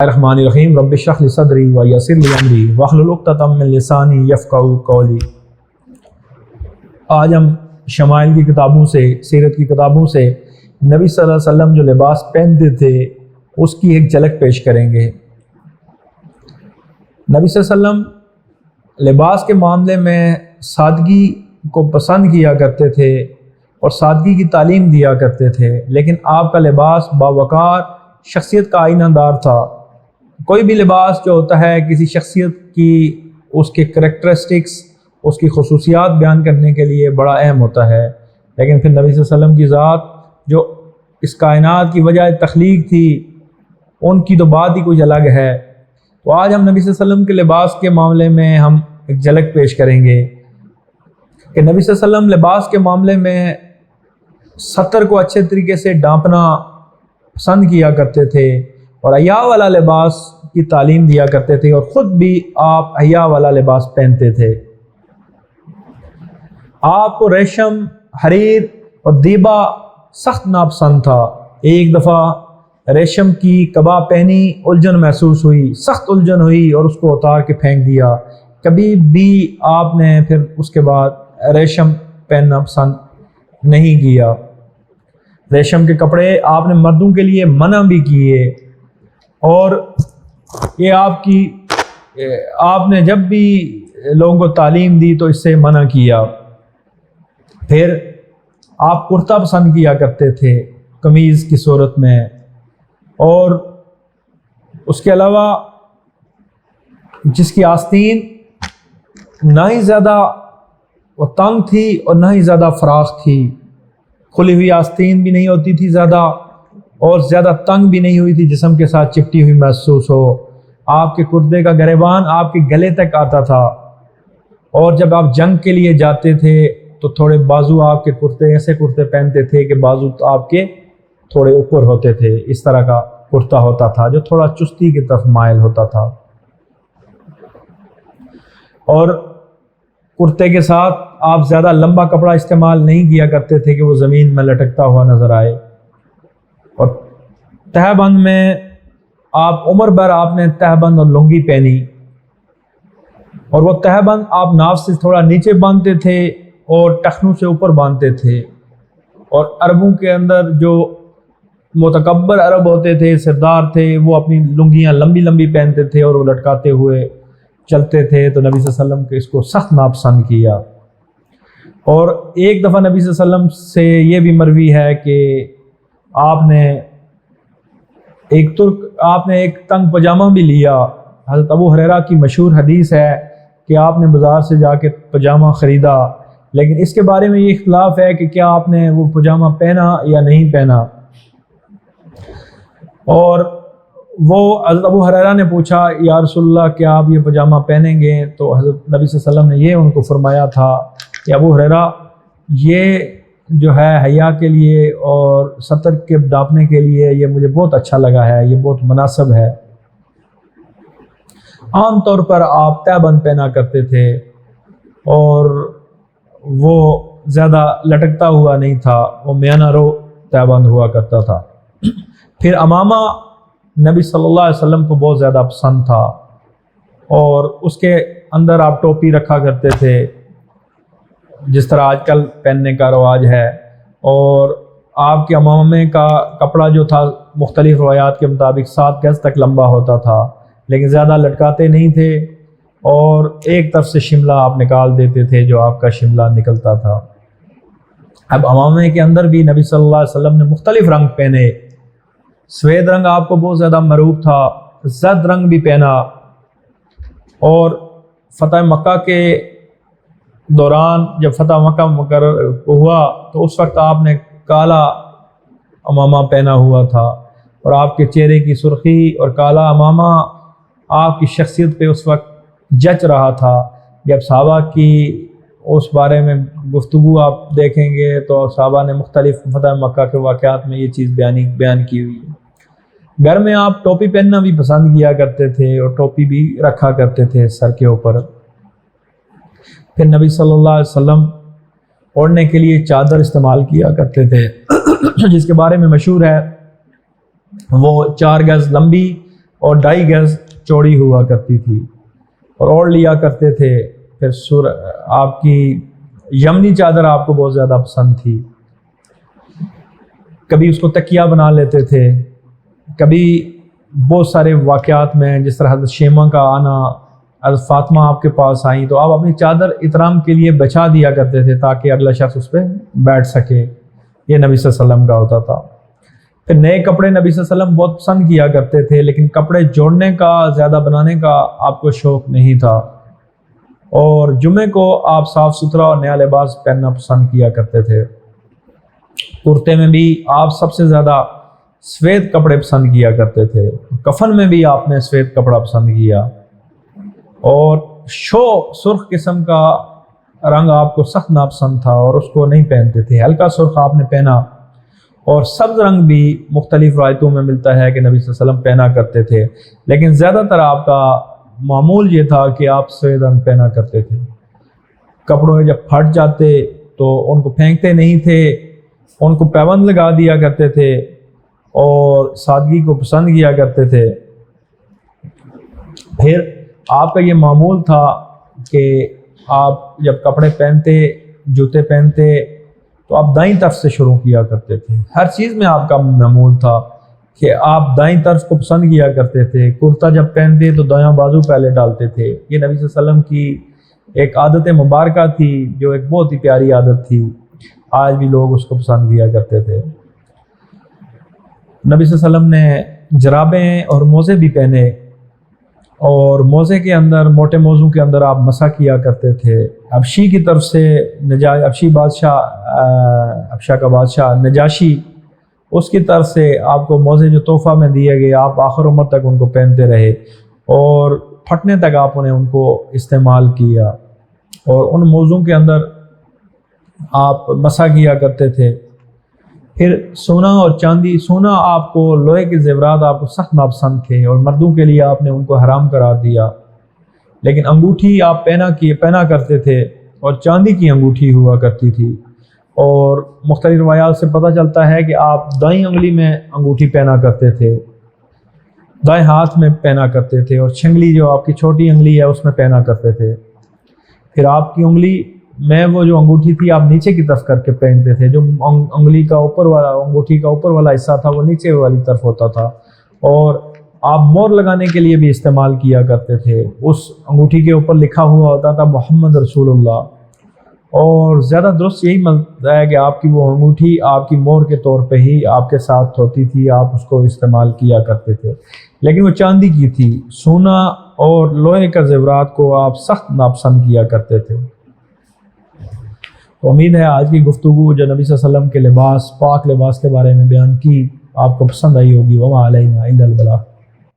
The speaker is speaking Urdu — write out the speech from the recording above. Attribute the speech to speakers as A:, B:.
A: الرحمن الرحیم رب اشرح لی صدری ویسر لی امری واحلل عقدۃ من لسانی یفقہوا قولی۔ آج ہم شمائل کی کتابوں سے، سیرت کی کتابوں سے نبی صلی اللہ علیہ وسلم جو لباس پہنتے تھے اس کی ایک جھلک پیش کریں گے۔ نبی صلی اللہ علیہ وسلم لباس کے معاملے میں سادگی کو پسند کیا کرتے تھے اور سادگی کی تعلیم دیا کرتے تھے، لیکن آپ کا لباس باوقار شخصیت کا آئینہ دار تھا۔ کوئی بھی لباس جو ہوتا ہے کسی شخصیت کی، اس کے کریکٹرسٹکس، اس کی خصوصیات بیان کرنے کے لیے بڑا اہم ہوتا ہے، لیکن پھر نبی صلی اللہ علیہ وسلم کی ذات جو اس کائنات کی وجہ تخلیق تھی، ان کی تو بات ہی کچھ الگ ہے۔ تو آج ہم نبی صلی اللہ علیہ وسلم کے لباس کے معاملے میں ہم ایک جھلک پیش کریں گے کہ نبی صلی اللہ علیہ وسلم لباس کے معاملے میں ستر کو اچھے طریقے سے ڈھانپنا پسند کیا کرتے تھے اور حیا والا لباس کی تعلیم دیا کرتے تھے، اور خود بھی آپ حیا والا لباس پہنتے تھے۔ آپ کو ریشم، حریر اور دیبا سخت ناپسند تھا۔ ایک دفعہ ریشم کی کبا پہنی، الجھن محسوس ہوئی، سخت الجھن ہوئی اور اس کو اتار کے پھینک دیا۔ کبھی بھی آپ نے پھر اس کے بعد ریشم پہننا پسند نہیں کیا۔ ریشم کے کپڑے آپ نے مردوں کے لیے منع بھی کیے، اور یہ آپ نے جب بھی لوگوں کو تعلیم دی تو اس سے منع کیا۔ پھر آپ کرتا پسند کیا کرتے تھے قمیض کی صورت میں، اور اس کے علاوہ جس کی آستین نہ ہی زیادہ وہ تنگ تھی اور نہ ہی زیادہ فراخ تھی، کھلی ہوئی آستین بھی نہیں ہوتی تھی زیادہ، اور زیادہ تنگ بھی نہیں ہوئی تھی جسم کے ساتھ چپٹی ہوئی محسوس ہو۔ آپ کے کرتے کا گریبان آپ کے گلے تک آتا تھا، اور جب آپ جنگ کے لیے جاتے تھے تو تھوڑے بازو آپ کے کرتے ایسے کرتے پہنتے تھے کہ بازو آپ کے تھوڑے اوپر ہوتے تھے۔ اس طرح کا کرتا ہوتا تھا جو تھوڑا چستی کی طرف مائل ہوتا تھا، اور کرتے کے ساتھ آپ زیادہ لمبا کپڑا استعمال نہیں کیا کرتے تھے کہ وہ زمین میں لٹکتا ہوا نظر آئے۔ اور تہہ بند میں آپ عمر بھر آپ نے تہہ بند اور لنگی پہنی، اور وہ تہہ بند آپ ناف سے تھوڑا نیچے باندھتے تھے اور ٹخنوں سے اوپر باندھتے تھے۔ اور عربوں کے اندر جو متکبر عرب ہوتے تھے، سردار تھے، وہ اپنی لنگیاں لمبی لمبی پہنتے تھے اور وہ لٹکاتے ہوئے چلتے تھے، تو نبی صلی اللہ علیہ وسلم کے اس کو سخت ناپسند کیا۔ اور ایک دفعہ نبی صلی اللہ علیہ وسلم سے یہ بھی مروی ہے کہ آپ نے ایک تنگ پاجامہ بھی لیا۔ حضرت ابو ہریرہ کی مشہور حدیث ہے کہ آپ نے بازار سے جا کے پاجامہ خریدا، لیکن اس کے بارے میں یہ اختلاف ہے کہ کیا آپ نے وہ پاجامہ پہنا یا نہیں پہنا۔ اور وہ حضرت ابو ہریرہ نے پوچھا، یا رسول اللہ کیا آپ یہ پاجامہ پہنیں گے؟ تو حضرت نبی صلی اللہ علیہ وسلم نے یہ ان کو فرمایا تھا کہ ابو ہریرہ، یہ جو ہے حیا کے لیے اور ستر کے ڈھانپنے کے لیے یہ مجھے بہت اچھا لگا ہے، یہ بہت مناسب ہے۔ عام طور پر آپ تہہ بند پہنا کرتے تھے اور وہ زیادہ لٹکتا ہوا نہیں تھا، وہ میانہ رو تہہ بند ہوا کرتا تھا۔ پھر امامہ نبی صلی اللہ علیہ وسلم کو بہت زیادہ پسند تھا، اور اس کے اندر آپ ٹوپی رکھا کرتے تھے جس طرح آج کل پہننے کا رواج ہے، اور آپ کے امامے کا کپڑا جو تھا مختلف روایات کے مطابق 7 گز تک لمبا ہوتا تھا، لیکن زیادہ لٹکاتے نہیں تھے، اور ایک طرف سے شملہ آپ نکال دیتے تھے جو آپ کا شملہ نکلتا تھا۔ اب امامے کے اندر بھی نبی صلی اللہ علیہ وسلم نے مختلف رنگ پہنے۔ سفید رنگ آپ کو بہت زیادہ معروف تھا، زرد رنگ بھی پہنا، اور فتح مکہ کے دوران جب فتح مکہ مقرر ہوا تو اس وقت آپ نے کالا امامہ پہنا ہوا تھا، اور آپ کے چہرے کی سرخی اور کالا امامہ آپ کی شخصیت پہ اس وقت جچ رہا تھا۔ جب صحابہ کی اس بارے میں گفتگو آپ دیکھیں گے تو صحابہ نے مختلف فتح مکہ کے واقعات میں یہ چیز بیان کی ہوئی ہے۔ گھر میں آپ ٹوپی پہننا بھی پسند کیا کرتے تھے اور ٹوپی بھی رکھا کرتے تھے سر کے اوپر۔ پھر نبی صلی اللہ علیہ وسلم اوڑھنے کے لیے چادر استعمال کیا کرتے تھے جس کے بارے میں مشہور ہے وہ 4 گز لمبی اور 2.5 گز چوڑی ہوا کرتی تھی اور اوڑھ لیا کرتے تھے۔ پھر آپ کی یمنی چادر آپ کو بہت زیادہ پسند تھی، کبھی اس کو تکیہ بنا لیتے تھے۔ کبھی بہت سارے واقعات میں جس طرح حضرت شیمہ کا آنا، حضرت فاطمہ آپ کے پاس آئیں تو آپ اپنی چادر احترام کے لیے بچا دیا کرتے تھے تاکہ اگلا شخص اس پہ بیٹھ سکے، یہ نبی صلی اللہ علیہ وسلم کا ہوتا تھا۔ پھر نئے کپڑے نبی صلی اللہ علیہ وسلم بہت پسند کیا کرتے تھے، لیکن کپڑے جوڑنے کا، زیادہ بنانے کا آپ کو شوق نہیں تھا، اور جمعے کو آپ صاف ستھرا اور نیا لباس پہننا پسند کیا کرتے تھے۔ کرتے میں بھی آپ سب سے زیادہ سفید کپڑے پسند کیا کرتے تھے، کفن میں بھی آپ نے سفید کپڑا پسند کیا، اور سرخ قسم کا رنگ آپ کو سخت ناپسند تھا اور اس کو نہیں پہنتے تھے۔ ہلکا سرخ آپ نے پہنا، اور سبز رنگ بھی مختلف روایتوں میں ملتا ہے کہ نبی صلی اللہ علیہ وسلم پہنا کرتے تھے، لیکن زیادہ تر آپ کا معمول یہ تھا کہ آپ سفید رنگ پہنا کرتے تھے۔ کپڑوں میں جب پھٹ جاتے تو ان کو پھینکتے نہیں تھے، ان کو پیبند لگا دیا کرتے تھے اور سادگی کو پسند کیا کرتے تھے۔ پھر آپ کا یہ معمول تھا کہ آپ جب کپڑے پہنتے، جوتے پہنتے تو آپ دائیں طرف سے شروع کیا کرتے تھے۔ ہر چیز میں آپ کا معمول تھا کہ آپ دائیں طرف کو پسند کیا کرتے تھے۔ کرتا جب پہنتے تو دایاں بازو پہلے ڈالتے تھے۔ یہ نبی صلی اللہ علیہ وسلم کی ایک عادت مبارکہ تھی، جو ایک بہت ہی پیاری عادت تھی، آج بھی لوگ اس کو پسند کیا کرتے تھے۔ نبی صلی اللہ علیہ وسلم نے جرابیں اور موزے بھی پہنے، اور موزے کے اندر، موٹے موزوں کے اندر آپ مسح کیا کرتے تھے۔ حبشی کی طرف سے حبشی کا بادشاہ نجاشی، اس کی طرف سے آپ کو موزے جو تحفہ میں دیے گئے، آپ آخر عمر تک ان کو پہنتے رہے اور پھٹنے تک آپ نے ان کو استعمال کیا، اور ان موزوں کے اندر آپ مسح کیا کرتے تھے۔ پھر سونا اور چاندی، سونا آپ کو، لوہے کے زیورات آپ کو سخت ناپسند تھے اور مردوں کے لیے آپ نے ان کو حرام قرار دیا، لیکن انگوٹھی آپ پہنا کرتے تھے، اور چاندی کی انگوٹھی ہوا کرتی تھی۔ اور مختلف روایات سے پتہ چلتا ہے کہ آپ دائیں انگلی میں انگوٹھی پہنا کرتے تھے، دائیں ہاتھ میں پہنا کرتے تھے، اور چھنگلی جو آپ کی چھوٹی انگلی ہے اس میں پہنا کرتے تھے۔ پھر آپ کی انگلی میں وہ جو انگوٹھی تھی آپ نیچے کی طرف کر کے پہنتے تھے، جو انگوٹھی کا اوپر والا حصہ تھا وہ نیچے والی طرف ہوتا تھا، اور آپ مور لگانے کے لیے بھی استعمال کیا کرتے تھے۔ اس انگوٹھی کے اوپر لکھا ہوا ہوتا تھا محمد رسول اللہ، اور زیادہ درست یہی ملتا ہے کہ آپ کی وہ انگوٹھی آپ کی مور کے طور پہ ہی آپ کے ساتھ ہوتی تھی، آپ اس کو استعمال کیا کرتے تھے، لیکن وہ چاندی کی تھی۔ سونا اور لوہے کا زیورات کو آپ سخت ناپسند کیا کرتے تھے۔ تو امید ہے آج کی گفتگو جو نبی صلی اللہ علیہ وسلم کے لباس، پاک لباس کے بارے میں بیان کی، آپ کو پسند آئی ہوگی۔ وما علینا الا البلاغ۔